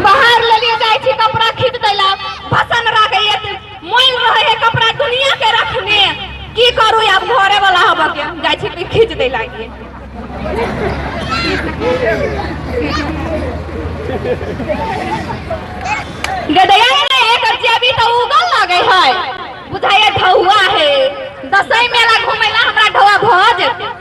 बाहर ले लिए जाए छी कपड़ा खींच देला भसन रह गई मोल रहे है कपड़ा दुनिया के रखने की करू अब घरे वाला हब के जाए छी खींच देला के गदया ने एक जेबी तो उगल लगे है बुझाए ढौआ है दसई मेला घुमेला हमरा ढौआ भ जेते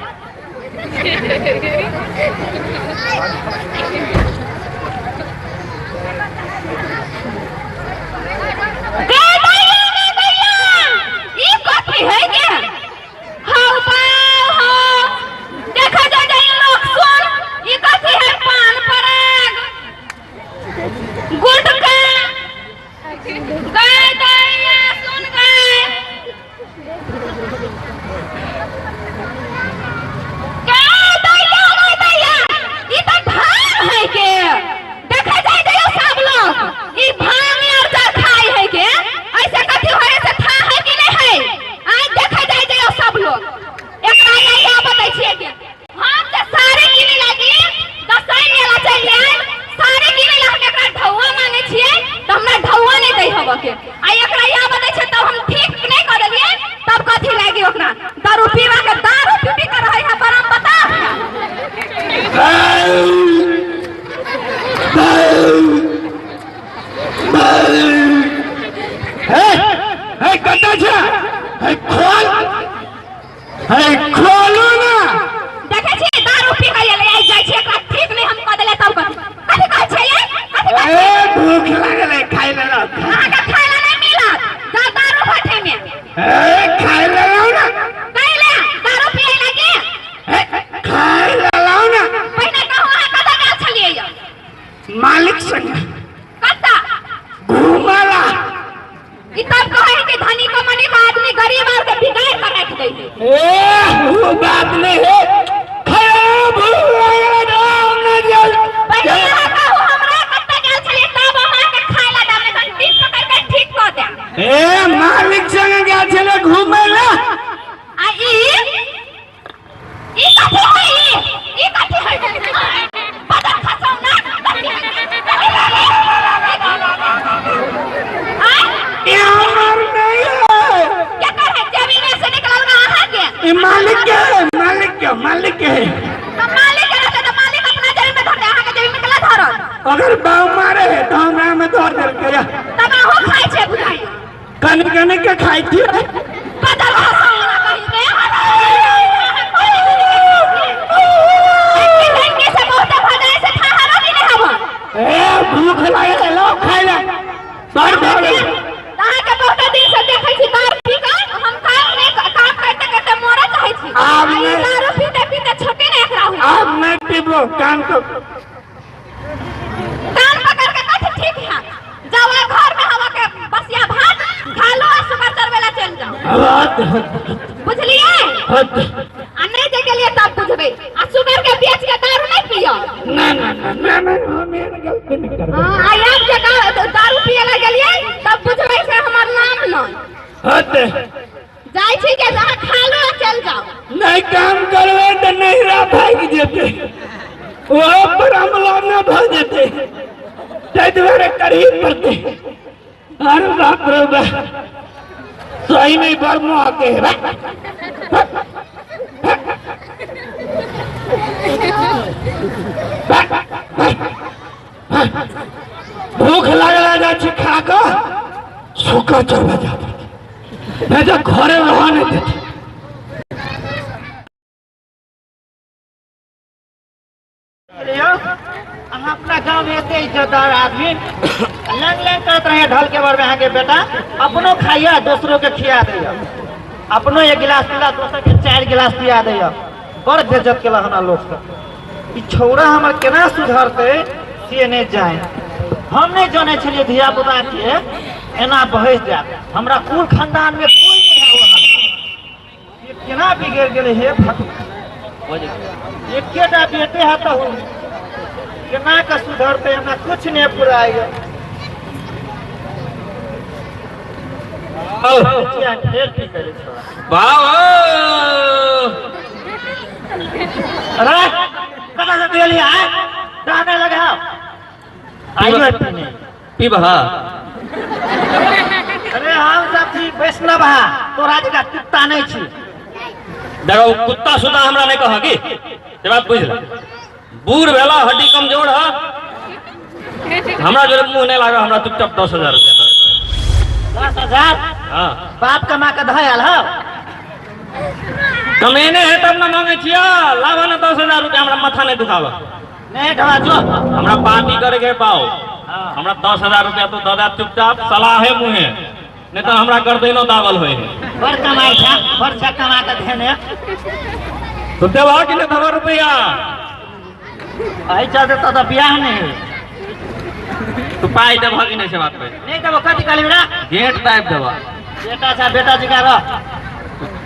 मालिक संग घूमला तब कहे कि धनी को मनी का आदमी गरीब और के भिखारी कर रख दे वो बात नहीं है खराब न जल भैया का हमरा कत्ता गेल छले तब हमरा के खाइला दामे तन ठीक पकड़ के ठीक कर दे मालिक संग गेल छले घूमला आ ई कथि है ई कथि है बदन खसम ना मालिक है तो मालिक है तो मालिक अपना जेब में धर दे आहा के जेब में कला धर अगर बाऊ मारे है तो हमरा में धर दे के तब हो खाई छे बुझाई कन के खाई थी बदल हंसाई ना कहीं दे से बहुत भगाए से खा हरो भी नहीं हबो भूख लागे लो खाई ले बार बार ताहा के बहुत दिन से देखै छी तार ठीक है हम काम करते करते मोरा चाहे छी अब दारू पीते पीते छोटे ने एकरा हुआ अब मैं पीबो कान पकड़ के कथि ठीक है जाओ घर में हवा के बसिया भात खा लो और सुगर चरवेला चल जाओ बुझलिए आ नहीं जे के लिए तब बुझबे आ सुगर के बेच के दारू नहीं पियो ना मेरे गलती नहीं कर हां आब जे दारू पिए ला गेलिए तब बुझबे से हमर नाम न होते जाई छी के जहां खा लो चल जाओ नहीं काम करवे तो नहीं रहा भाग जेते वो पर हमला न भ जेते तै द्वारा करीब पड़ते अरे बाप रे बाप सही नहीं बरमो आके भूख लगला जा छी खा के सूखा चला जाता मैं तो घरे रहने देते अपना गांव में एते इज्जतदार आदमी लंग करते रहे ढल के बर में के बेटा अपनो खाइया दूसरों के खिया दिया अपनो एक गिलास पिला दोसर के 4 गिलास पिया दिया बड़ बेइज्जत केला हमरा लोग के ई छौड़ा हमर केना सुधरते से नहीं जाए हम नहीं जाने छलिए धिया पुता के एना बहस जात हमरा कुल खानदान में कोई नहीं है वहां ये केना बिगड़ गेले हे एकेटा बेटे है तो केना का सुधरते हमरा कुछ नहीं पुराएगा फिर की करे अरे कदा से दिया है गाने लगाओ आइए पीने पीबहा अरे हम सब छी वैष्णव हा तोरा जगह कुत्ता नहीं छी देखो कुत्ता सुता हमरा नहीं कहा की ये बात बुझ ले बूढ़ भेला हड्डी कमजोर है हमरा जो मुंह नहीं लागा हमरा चुपचाप 10,000 रुपया 10,000 हाँ बाप कमा के धयल हो कमेने है तब ना मांगे छिया लावा ना 10,000 रुपया हमरा माथा नहीं दुखावा नहीं ढवा जो हमरा पार्टी करे के पाओ हमरा 10,000 रुपया तो दादा चुपचाप सलाह है मुहे नहीं तो हमरा कर देनो दावल होए बड़ कमाई था बड़ छा कमा के देने तो देवा कि नहीं 10,000 रुपया आई चलते तो ब्याह नहीं तू पाई देवा कि नहीं से बात पे नहीं देबो कथी कहली बेटा गेट टाइप देवा बेटा जी का रह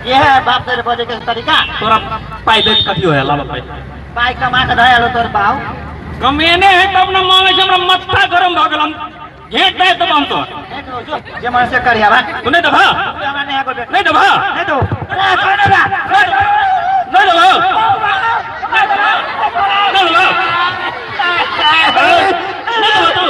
ये है बाप तेरे बजे के तरीका तोरा पाई दे कथी होय लावा पाई पाई कमा के धयल हो तोर बाऊ कमेने है तब ना मांगे छै हमरा मत्था गरम भ गेल हम गेट टाइप देबा हम तो नहीं दो जो जे मन से करिया बा तू नहीं देबा हमरा नहीं है कोई नहीं देबा नहीं दो अरे कोई नहीं बा नहीं देबा नहीं देबा नहीं देबा तू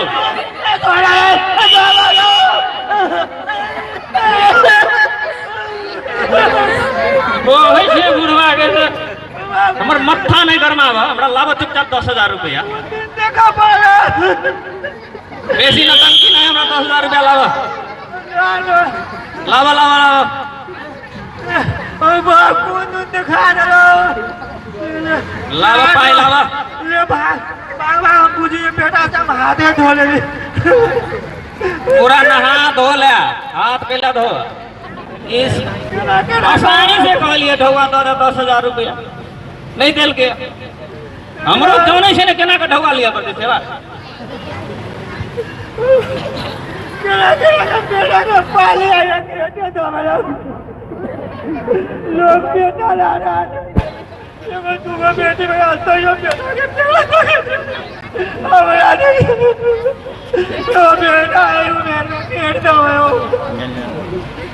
वो है से बुढ़वा के से हमर मत्था नहीं गरमावा हमरा लावा चुपचाप 10,000 रुपया देखा पाया बेसी नटंकी नहीं हमरा 10,000 रुपया लावा लावा लावा लावा ओए बाप को दिखा दो लावा पाई लावा ये बाबा बुझिए बेटा से हाथे धो ले पूरा नहा धो ले हाथ पहले धो इस आसानी से कह लिए ढौआ तो 10,000 रुपया नहीं दिल के हमरो जाने से केना के ढौआ लिया करते सेवा बेटा को पाले आया के दो मेरा लोग बेटा ला रहा ये मैं तुम्हारा बेटी में आता ही बेटा के अब यार तो बेटा है मेरे पेट दो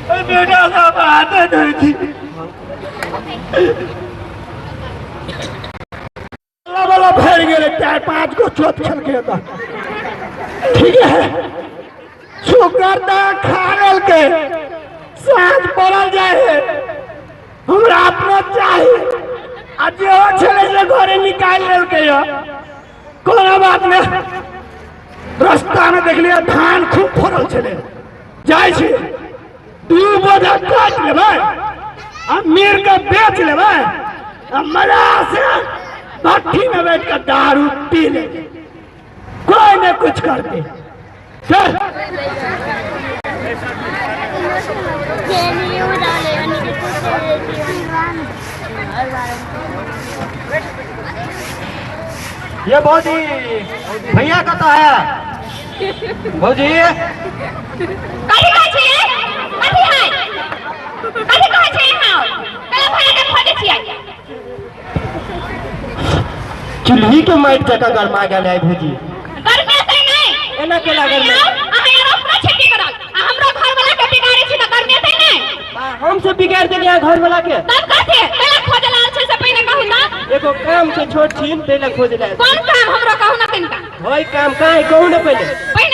मैं बेटा सब आते थी वाला भर गए 4-5 को चोट खेल के था ठीक है शुगर दा खागल के सांस पड़ल जाए हमरा अपना चाहिए आ जो छले से घरे निकाल लेल के कोनो बात नहीं रास्ता में देख लिया धान खूब फरल छले जाय छी 2 बोझा काट लेबै आ मीर के बेच लेबै आ मजा से भट्टी में बैठ कर दारू पी ले कोई न कुछ करते चल ये बहुत ही भैया का तो है भौजी कथी कहै छियै कथी है कथी कहै छियै यहाँ कला भैया के खोजे छियै चूल्ही के माइट जका गरमा गेल है भौजी गर्मी से नहीं एना के लागल अहाँ यार अपना छेटी करल आ हमरा घर वाला के बिगाड़े छी त गर्मी से नहीं हम सब बिगाड़ देलिए घर वाला के तब कथी कला खोजे लाल छै से पहले कहू ना एगो काम से छोट छीन तेले खोज ले कौन काम हमरो कहू ना तनिका होय काम काहे कहू ना पहले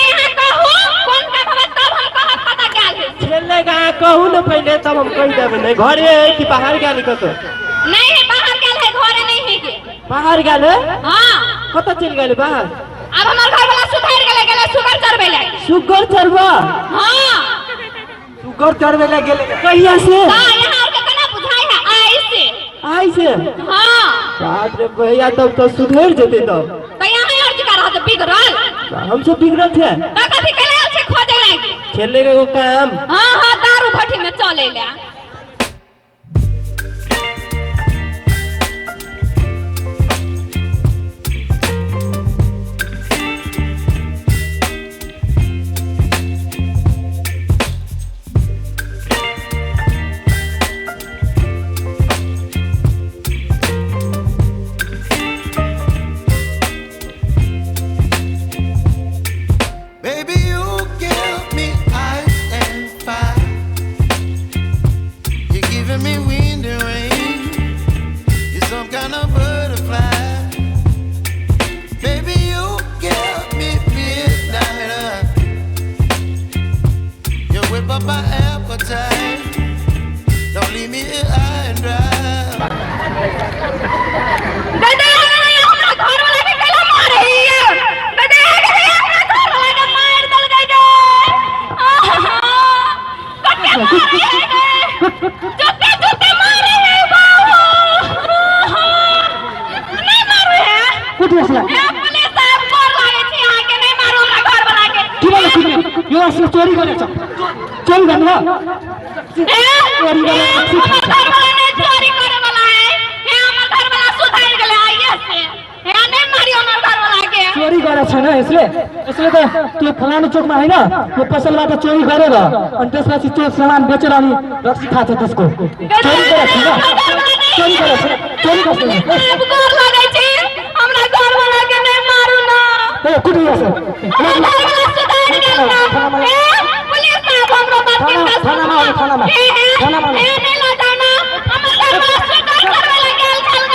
यहाँ कहू कौन काम हवे तब हम कहब पता गेल है छेले का कहू ना पहले तब हम कह देब नहीं घरे है कि बाहर गेल कतो नहीं है बाहर गेल है घरे नहीं है के बाहर गेल है हां कतो चल गेल बाहर अब हमर घर वाला सुधार गेले शुगर चढ़बे ले शुगर चढ़बा हां शुगर चढ़बे ले गेल कहिया से हां यहाँ और के कना बुझाई है आई से हां बाप रे भैया तब तो सुधर जते तब तो यहाँ और जगह रहत बिगड़ल हम सब बिगड़ल थे तो कथी कले से खोजे लागी छेले के काम हां दारू भट्टी में चले ले Baby, you give me ice and fire. You're giving me wind and rain. You're some kind of butterfly. Baby, you give me fear. me high and dry. दादा हमरा घर वाला के केला मारे हिया दादा हमरा घर वाला के मार दल गई जो कटे मारे जूते मारे है बाबू नहीं मारे है कुछ मसला पुलिस साहब कर लागे छी आके नहीं मारो हमरा घर वाला के की बोले यो असली चोरी करे छ चोरी करना चोरी करे चोरी करे वाला है ये हमर घर वाला सुधार गेले आइए से ये नहीं मारियो हमर घर वाला के चोरी करे छ ना इसलिए तो तू फलाना चौक में है ना वो फसल वाला चोरी करेगा और त्यसपछि त्यो सामान बेचेर अनि रक्सी खान्छ त्यसको चोरी करे छ ना चोरी करे छ चोरी गर्छ अब घर लागे छी हमरा घर वाला के नहीं मारू ना ए कुटी आछ घर वाला सुधार गेल ना पुलिस साहब हमरा बात के थानामा ए नहीं ला जाना हमर घर वाला सुधार करे गेल चल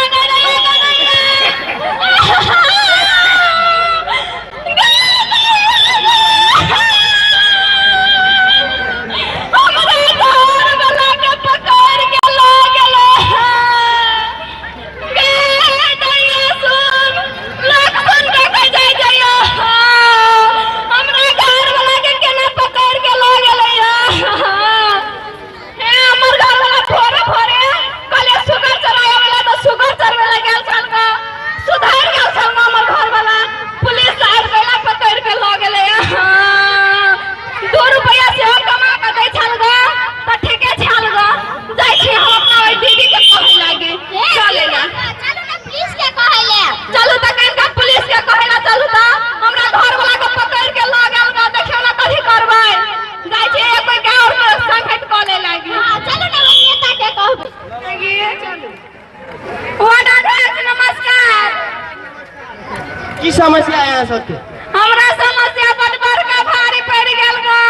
की समस्या है सबके हमरा समस्या बड़ बड़का भारी पड़ गेल गा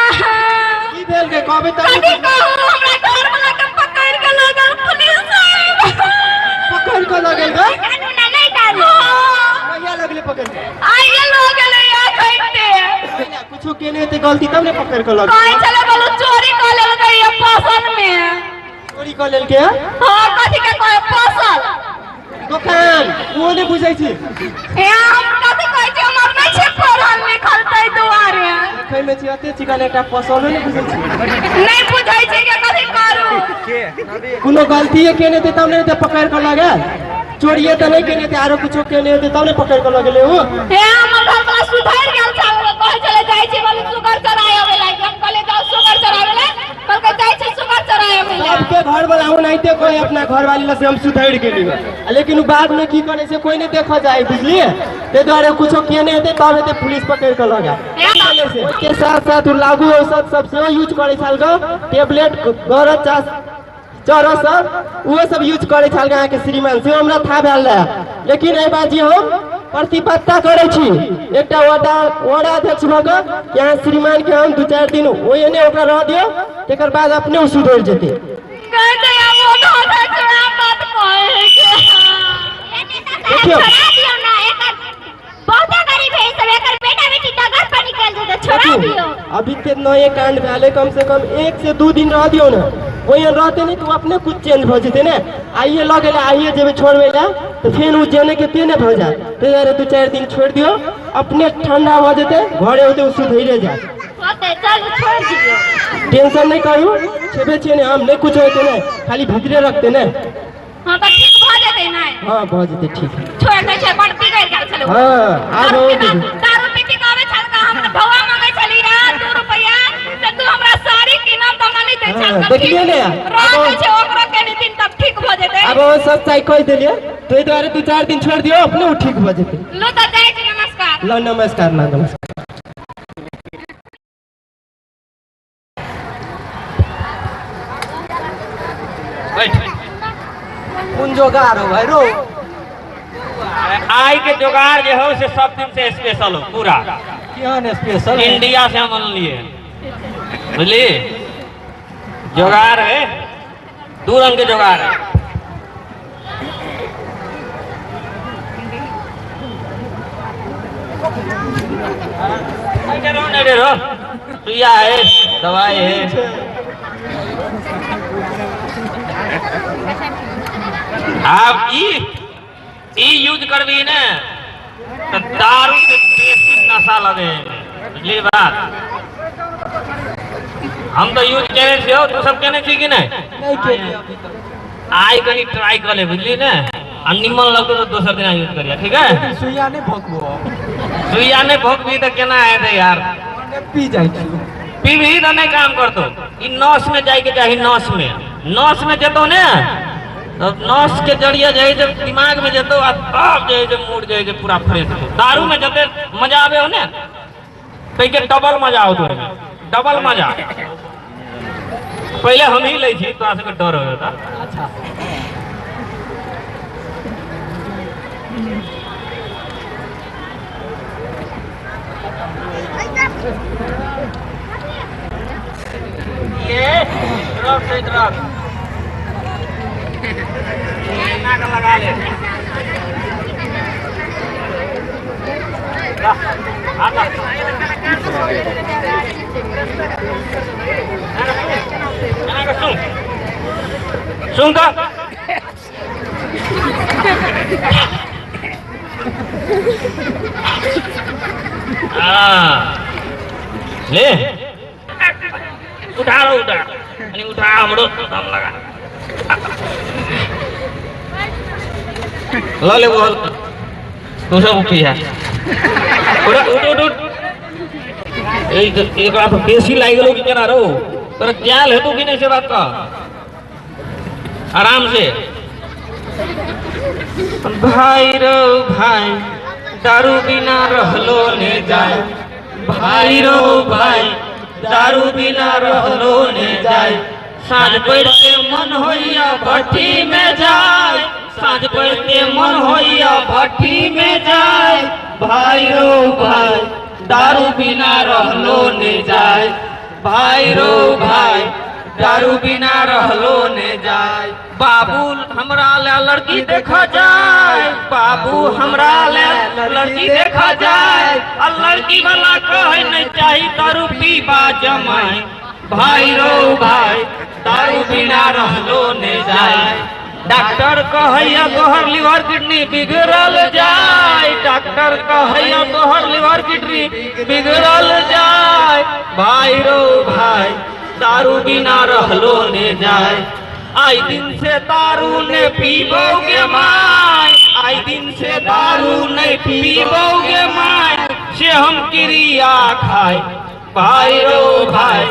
की भेल के कहबे त कथी कहू हमरा घर वाला के पकड़ के लगल पुलिस पकड़ के लगल बा कानून नहीं डालो कहिया लगले पकड़ के आइए लोग गेले या कहते कुछो केने ते गलती तब ने पकड़ के लगल कहीं चले बोलो चोरी कर लेल गई है फसल में चोरी कर लेल के हां कथी के कहे फसल दुकान वो ने बुझै छी ए हम कथी कहै छी हमर नहीं छै पढ़ल लिखल तै दुआरे खै में छी अते चिकन एकटा पसलो ने बुझै छी नहीं बुझै छी के कथी करू कोनो गलती केने ते तब ने ते पकड़ के लगल चोरिए त नहीं केने ते आरो कुछो केने ते तब ने पकड़ के लगले हो ए हमर घर वाला सुधार गेल छ कहै चले जाय छी बोले सुगर चराय आवे लागे हम कहले जाओ सुगर चरावे ले कल के जाय छी सुगर चराय आवे ले सबके घर वाला हो नहीं ते कोई अपना घर वाली से हम सुधार गेली लेकिन बाद में की करे से कोई नहीं देखा जाए बुझलिए ते द्वारे कुछो केने ते तब ते पुलिस पकड़ के लगा के साथ साथ लागू औषध सब से यूज करे छल गो टेबलेट गरज चरस वो सब यूज करे छल गो के श्रीमान से हमरा था भेल लेकिन ए बाजी हम प्रतिबद्धता करे छी एकटा वार्ड अध्यक्ष भ क यहाँ श्रीमान के हम 2-4 दिन ओने ओकरा रह दियो तेकर बाद अपने सुधर जेते कहते हम वो धोखा चोरा बात कहे के देखियो छोड़ा दियो ना एकर बहुत गरीब है सब एकर बेटा बेटी डगर पर निकल जेते छोड़ा दियो अभी ते नए कांड भेले कम से कम 1 से 2 दिन रह दियो ना वही रहते नहीं तो अपने कुछ चेंज हो जेते ना आइए लगे आइए जब छोड़वे ला तो फिर वो जेने के तेने हो जाए तो यार 2-4 दिन छोड़ दियो अपने ठंडा हो जेते घरे होते उस धैर्य जाए होते चल छोड़ दियो टेंशन नहीं करू छेबे छे ने हम नहीं कुछ होते ना खाली भीतरे रखते ना हां तो ठीक भ जेते ना हां भ जेते ठीक है छोड़ दे छै बड़ बिगड़ गेल छलो हां आबो दारू पी के आवे छल का हमरा भवा मांगे छली रा 2 रुपया से तू हमरा साड़ी किनम त मनी दे छल देखिए ने राखे छै ओकरा के दिन तक ठीक भ जेते अब सच्चाई कह देलिए तो द्वारे 2-4 दिन छोड़ दियो अपने वो ठीक भ जेते लो त जाय छी नमस्कार लो नमस्कार ना नमस्कार कौन जोगार हो भाई रो आई के जुगाड़ जो हो से सब दिन से स्पेशल हो पूरा क्या स्पेशल इंडिया से हम लिए बुझलिए जुगाड़ है 2 रंग के जुगाड़ है नहीं डरो सुइया है दवाई है आप ई यूज करबी ने तो दारू से बेसी नशा लगे, बुझली बात। हम तो यूज करे छे, तू सब केने छी कि नहीं? आई कनी ट्राई कर ले, बुझली ने। आ निमन लगतो तो दोसर दिन यूज करिया, ठीक है? सुइया नहीं भोंकबो, सुइया ने भोंकबी तो केना हेते यार? पी जाई छी, पीबी तो नहीं काम करतो। ई नस में जाए के चाहिए, नस में जतो ने तो नस के जरिए जाए जब दिमाग में जतो आ तब जाए जब मूड जाए जब पूरा फ्रेश हो। दारू में जते मजा आवे हो ने तो के डबल मजा आओ, तो डबल मजा। पहले हम ही ले छी, तो आसे के डर होता। अच्छा ये ड्रग से ड्रग नाक लगा ले। सुन तो ले उठा आणि उठा हमरो दम लगा ला ले बोल तू सब उठी है उठ एक बात बेसी लाई गेलो कि केना रो पर क्या हेतु कि नहीं से बात का आराम से। भाई रो भाई दारू बिना रहलो ने जाए, भाई रो भाई दारू बिना रहलो ने जाए। साँझ पड़ते मन होइया भट्टी में जाए, साँझ पड़ते मन होइया भट्टी में जाए। भाई रो भाई दारू बिना रहलो ने जाए, भाई रो भाई दारू बिना रहलो ने जाए। बाबू हमरा ले लड़की देखा जाए, बाबू हमरा ले लड़की देखा जाए। आ लड़की वाला कहे नहीं चाही दारू पीबा जमाए। भाई रो भाई दारू बिना रहलो ने जाए। डॉक्टर कहैया तोहर लिवर किडनी बिगड़ल जाए, डॉक्टर कहैया तोहर लिवर किडनी बिगड़ल जाए। भाई रो भाई दारू बिना रहलो ने जाए। आई दिन से दारू ने पीबोगे माय, आई दिन से दारू ने पीबोगे माय। से हम क्रिया खाए। भाई रो भाई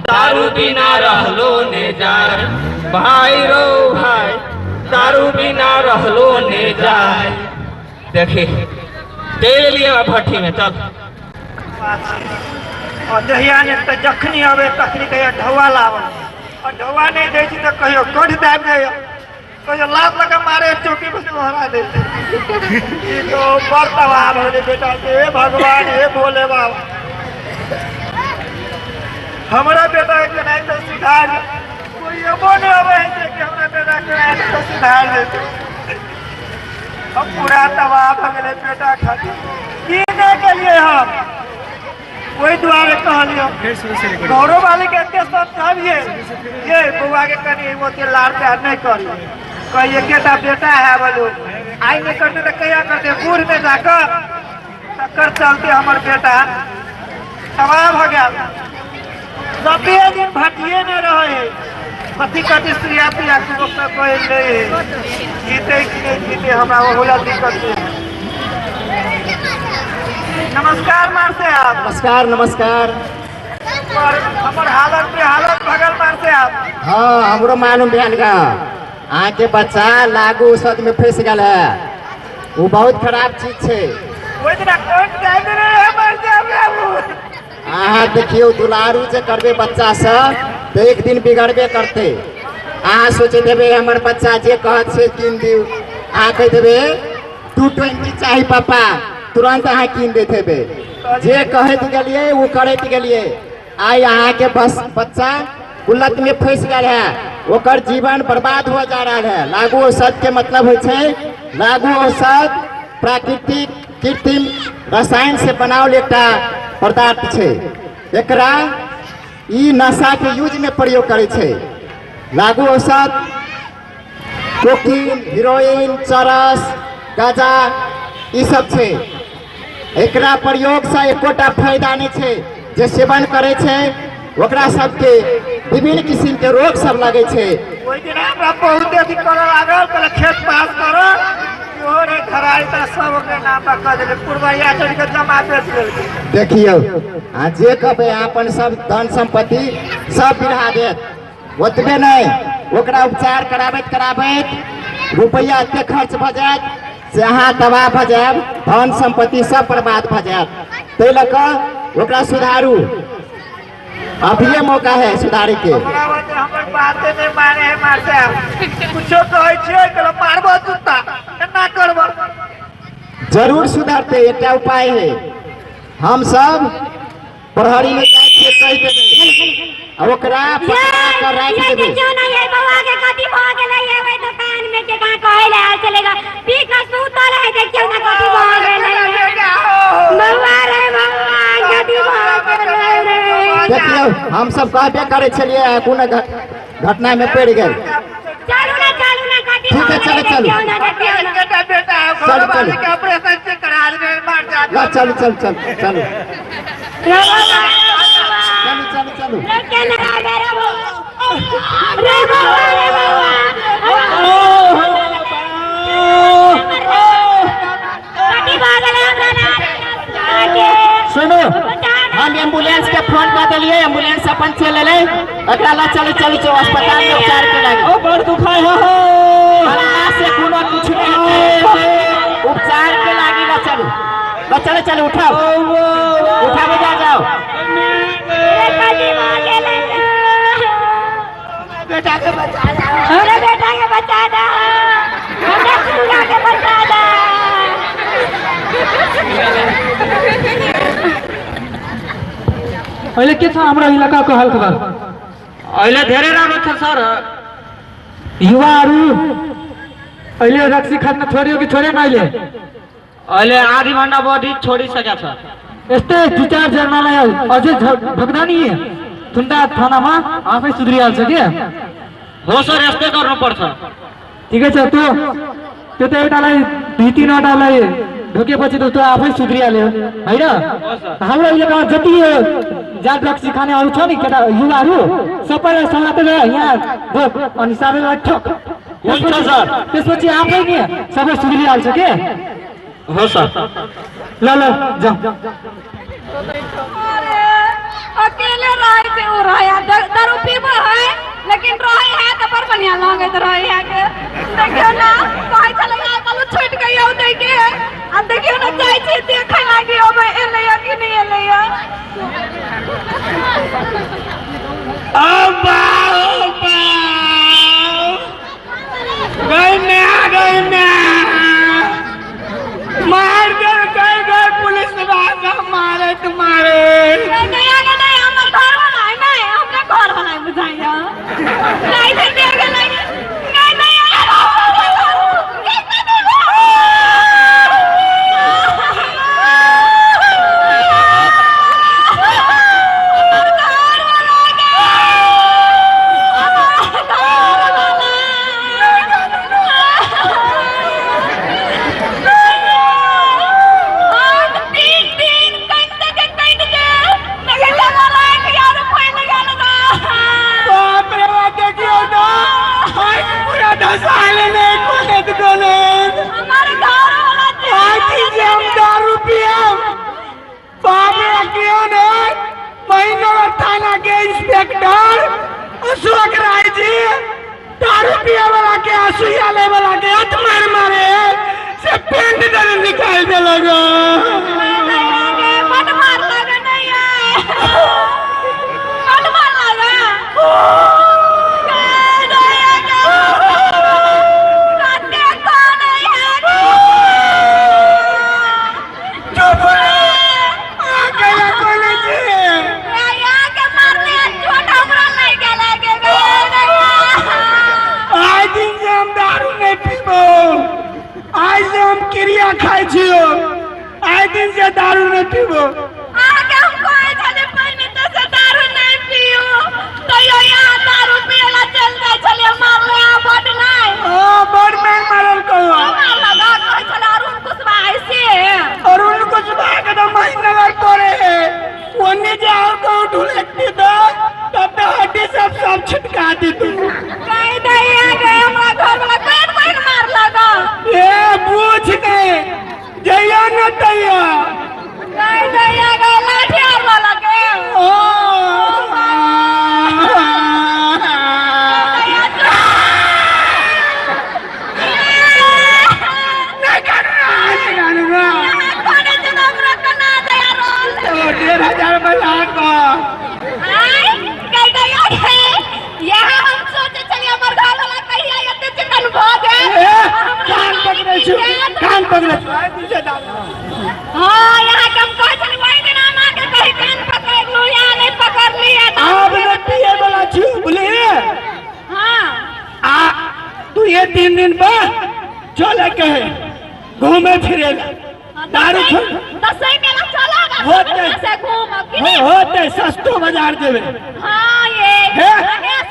दारू बिना रहलो ने जाए, भाई रो भाई दारू बिना रहलो ने जाए। देखी चल लिए भट्टी में चल। और दहिया ने तो जखनी आवे तखनी कहियो ढौआ लाव, और ढौआ नहीं दे तो कहियो कोठ दाब दे, कहियो लात लगा मारे चौकी पर से हरा दे। ये तो बर्तवार होले बेटा के। हे भगवान, हे भोले बाबा, हमारा बेटा के नहीं तो सुधार, कोई ये बोल आवे है कि हमरा बेटा के नहीं तो सुधार दे। हम पूरा तबाह हो गए बेटा खातिर, पीने के लिए हम वही द्वारे कहलियो गौरव वाले के समझाइए ये बुआ के कनी वो के लाड़ प्यार नहीं करियो। कहिए केटा बेटा है बोलो आई नहीं करते तो क्या करते, बूढ़ में जाकर टक्कर चलते हमारे बेटा तबाह हो गया। नब्बे दिन भटिए में रहे, कथी कथी स्त्रिया पिया कोई नहीं जीते कि नहीं जीते हमरा वो होला दिक्कत है। नमस्कार मार से आप। नमस्कार नमस्कार। हमारे हालत पे हालत भगल मार से आप। हाँ हमरो मालूम बहन का अहाँ के बच्चा लागू औषध में फंस गल है, वो बहुत खराब चीज है। वो इतना कोट जाए रे मर जाबे। अहाँ देखियो दुलारू जे करबे बच्चा से तो एक दिन बिगड़बे करते। अहाँ सोचे देबे हमर बच्चा जे कहत से कीन दियो, अहाँ कह देबे 220 चाहिए पापा, तुरंत अहाँ कीन देते बे। जे कहत गेलिए वो करत गेलिए। आई अहाँ के बस बच्चा गुल्लत में फंस गया है, ओकर जीवन बर्बाद हो जा रहा है। लागू औषध के मतलब होय छै, लागू औषध प्राकृतिक कृत्रिम रसायन से बनावल एकटा पदार्थ छै। एकरा ई नशा के यूज में प्रयोग करे छै। लागू औषध कोकीन, हीरोइन, चरस, गाजा ई सब छै। एकरा प्रयोग से एकोटा फायदा नहीं छै। जे सेवन करे छै ओकरा सबके विभिन्न किस्म के रोग सब लगे छै। ओइ दिन हमरा बहुत अथी करे लागल, कहले खेत पास करो और घराई त सब के नाम पर कह देले, पुरवैया चढ़ के जमा बेच लेलकै। देखियो आ जे कहबे अपन सब धन संपत्ति सब बिरहा देत, ओतबे नहीं ओकरा उपचार कराबैत रुपया एते खर्च भ जायत से अहाँ तबाह भ जायब, धन संपत्ति सब बर्बाद भ जायत। तै लऽ कऽ ओकरा सुधारू, अभी मौका है सुधारे के। हमरा वजह हमर बाते नहीं माने है मारते कुछो कहै छियै कहलो मारबो जूता केना करबो। जरूर सुधरते, एकटा उपाय है। हम सब प्रहरी में जाए के कह देबे आ ओकरा पकड़ा कर राख देबे। क्यों नहीं है बउआ के कथी भ गेलै है ओइ दुकान में के कहां कहै ले चलेगा पी का सूतल है के क्यों ना कथी भ गेलै बउआ रे बउआ कथी भ गेलै रे। देखियो हम सब कहबे करे छलिए कोनो घटना में पड़ गए। चलू ना कथी ठीक है, चलो चलो बेटा बेटा चल, घर वाले चल। के ऑपरेशन से करा देबे मार जा। ला चल चल चल चलो रे बउआ चलो चलो चलो। रे के ना रे बउआ रे बउआ रे बउआ कथी भ गेलै हमरा ना के सुनो हम एम्बुलेंस के फोन कर दिलिए, एम्बुलेंस अपन चल ले एकरा ला चलो चलो चलो अस्पताल में उपचार के लागी। ओ बड़ दुखाय हो बल्ला से कोनो कुछ नहीं उपचार के लागी ला चलो चलो उठाओ उठावे जाओ। कथी भ गेलै बेटा के बचा जा। हमरा बेटा के बचा दे, हमरा चूड़ा के बचा दे। अहिले के छ हाम्रो इलाकाको हालखबर? अहिले धेरै राम्रो छ सर। युवाहरू अहिले रक्सी खान छोड्यो कि छोडेन? अहिले आधी घन्टा बढी छोडिसकेको छ। यस्तै 2-4 जनालाई अझै ढोक्दा नि थुन्टा थानामा आफै सुध्रिहाल्छ के? हो सर, यस्तै गर्नुपर्छ। ठिकै छ, त्यो त एउटालाई 2-3वटालाई ढोकेपछि त त्यो आफै सुध्रिहाल्यो होइन? हाम्रो इलाकामा जति जात रक्सी खानेहरू छ नि केटा युवाहरू सबैलाई समातेर यहाँ ढोक अनि सबैलाई ठोक। हुन्छ सर। त्यसपछि आफै नि सबै सुध्रिहाल्छ के? हो सर। ल जाऊ। अकेले रहे से उ रहे दारू पीबो है लेकिन रहे है तो पर बढ़िया लागत रहे है के। देखियो ना कहै छले ना कलु छूट गइयो दे के अब देखियो ना जाय छी देखे लागी अब एले कि नहीं एले मार कर गए पुलिस मारे तुम्हारे। नहीं हमर घर वाला है नहीं हमरे घर वाला है बुझाइया नहीं से देर के नहीं इंस्पेक्टर अशोक राय जी दारू पिया वाला के असुइया ले वाला के हाथ मारे से पेंट दर निकाल दे लगा। मत मार लगा नहीं है मत मार लगा क्रिया खाई छियो आए दिन से दारू नहीं पीबो। आगे हमको आए चले पहले तो से दारू नहीं पियो तो यो यहाँ दारू पियला चल जाए चले मार ले आ बड नहीं। ओ पकड़े तुझे दादा हाँ यहाँ कम कह चल वही दिन हम आके कहीं कान पकड़ लू या नहीं पकड़ लिया आप ने पिए वाला छू बोले हाँ आ तू ये 3 दिन बाद चले कहे घूमे फिरेगा दारू दसई मेला चलेगा होते से घूम होते सस्तो बाजार देवे हाँ ये है?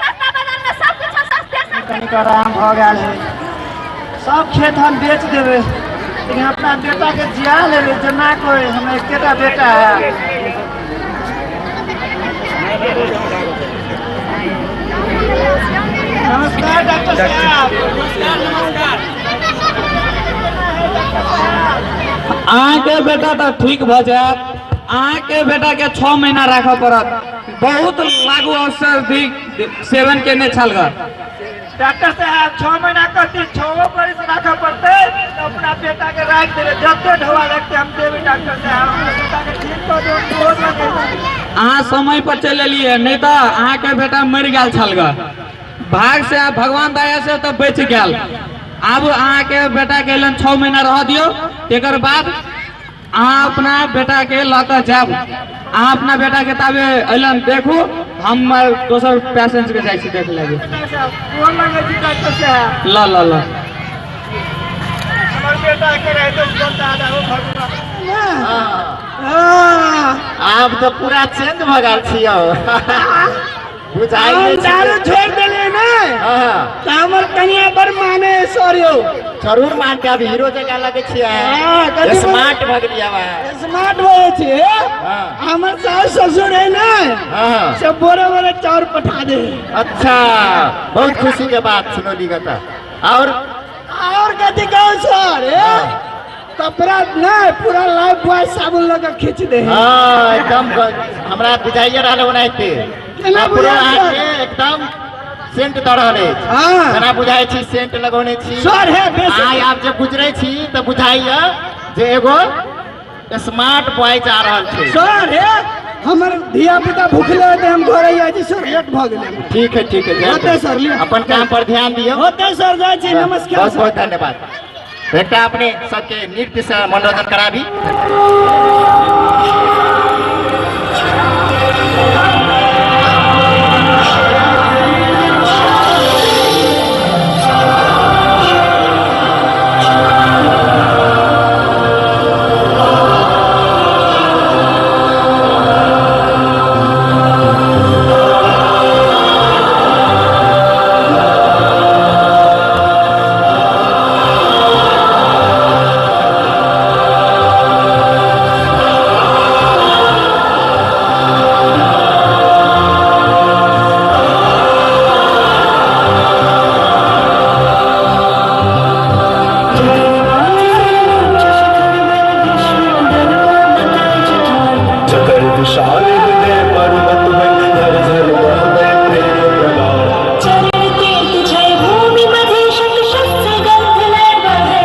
सस्ता बाजार में सब कुछ सस्ते सस्ते का आराम हो गया है सब खेत हम बेच देवे लेकिन अपना बेटा के जिया ले जना कोई हमें एकेटा बेटा है नमस्कार डॉक्टर साहब नमस्कार अहाँ के बेटा तो ठीक भ जात अहाँ के बेटा के 6 महीना रखा पड़त बहुत लागू औषधि सेवन केने छल ग डॉक्टर साहब 6 महीना करती 6 बरिस रखा पड़ते तो अपना बेटा के राख देवे जते ढवा लगते हम देवे डॉक्टर साहब अपना बेटा के ठीक कर दो बहुत लगे अहाँ समय पर चले लिए नहीं तो अहाँ के बेटा मर गया छल ग भाग से भगवान दया से तो बच गया अब अहाँ के बेटा के लन 6 महीना रह दियो तेकर बाद अहाँ अपना बेटा के लकर जाब अहाँ अपना बेटा के ताबे अलन देखू हम दोसर पेशेंट के जाई छी देख लेबे डॉक्टर साहब कौन लगे जी डॉक्टर साहब ल हमार बेटा के रहे तो बोलता है वो भगवान आप तो पूरा चेंज भगाल छियो बुझाई हम नहीं दारू छोड़ देले ना हां तो हमर कनिया पर माने सरियो जरूर मान के अब हीरो जगह लगे छिया हाँ, कथी स्मार्ट भग लिया बा स्मार्ट होए छे हाँ। हमर सास ससुर है ना हां सब बोरे बोरे चाउर पठा दे अच्छा बहुत खुशी के बात सुनो लिगता और कथी कहू सर कपड़ा ना पूरा लाइफ बॉय साबुन लगा खींच दे हां एकदम हमरा बुझाइए रहल ओनाइते केना पूरा बुझाइए? आके एकदम सेंट द रहले हाँ। केना बुझाइ छी सेंट लगौने छी सर है बेसी आइ आप जब गुजरे छी त बुझाइए जे एगो स्मार्ट बॉय जा रहल छै सर है हमर धिया पुता भूखले होते हम घरे जाय छी सर लेट भ गेले ठीक है होते सर लियो अपन काम पर ध्यान दियो होते सर जाय छी नमस्कार बहुत सर। बहुत धन्यवाद बेटा अपने सबके नृत्य से मनोरंजन कराबी जठर विशाल हृदय पर्वत मन झर झर बहवे प्रेम प्रगाढ़ चरण तीर्थ जय भूमि मधेश शस्य गंध लय बहे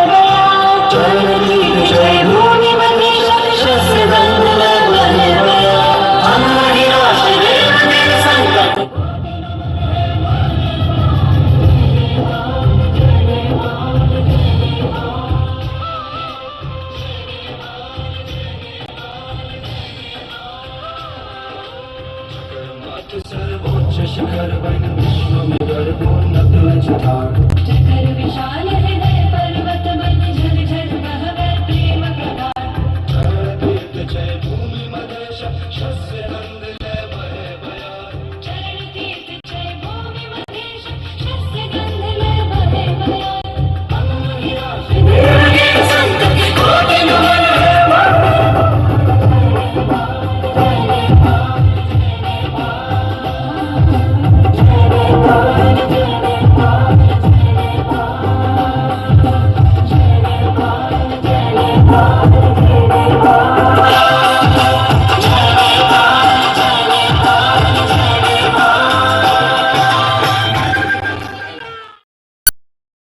बयान अमूल्य राशि संत कोटि नमन Bye.